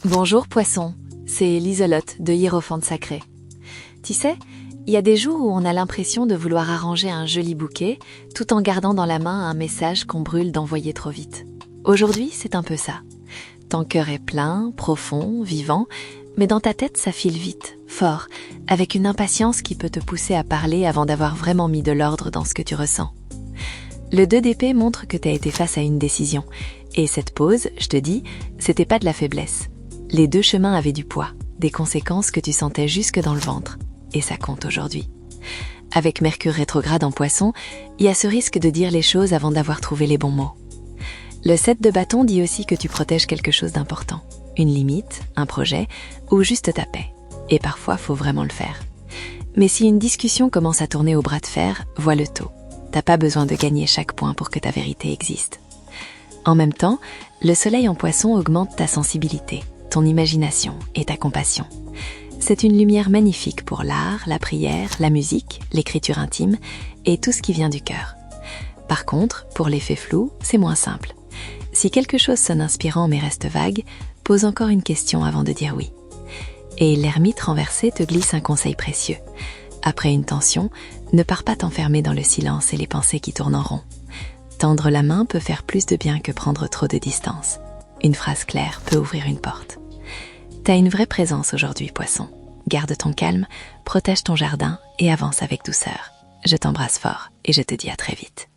Bonjour poisson, c'est Liselotte de Hiérophante Sacré. Tu sais, il y a des jours où on a l'impression de vouloir arranger un joli bouquet tout en gardant dans la main un message qu'on brûle d'envoyer trop vite. Aujourd'hui, c'est un peu ça. Ton cœur est plein, profond, vivant, mais dans ta tête, ça file vite, fort, avec une impatience qui peut te pousser à parler avant d'avoir vraiment mis de l'ordre dans ce que tu ressens. Le 2 d'épée montre que tu as été face à une décision. Et cette pause, je te dis, c'était pas de la faiblesse. Les deux chemins avaient du poids, des conséquences que tu sentais jusque dans le ventre. Et ça compte aujourd'hui. Avec Mercure rétrograde en Poisson, il y a ce risque de dire les choses avant d'avoir trouvé les bons mots. Le 7 de bâton dit aussi que tu protèges quelque chose d'important. Une limite, un projet, ou juste ta paix. Et parfois, faut vraiment le faire. Mais si une discussion commence à tourner au bras de fer, vois le taux. T'as pas besoin de gagner chaque point pour que ta vérité existe. En même temps, le soleil en Poisson augmente ta sensibilité, ton imagination et ta compassion. C'est une lumière magnifique pour l'art, la prière, la musique, l'écriture intime et tout ce qui vient du cœur. Par contre, pour l'effet flou, c'est moins simple. Si quelque chose sonne inspirant mais reste vague, pose encore une question avant de dire oui. Et l'ermite renversé te glisse un conseil précieux. Après une tension, ne pars pas t'enfermer dans le silence et les pensées qui tournent en rond. Tendre la main peut faire plus de bien que prendre trop de distance. Une phrase claire peut ouvrir une porte. T'as une vraie présence aujourd'hui, Poisson. Garde ton calme, protège ton jardin et avance avec douceur. Je t'embrasse fort et je te dis à très vite.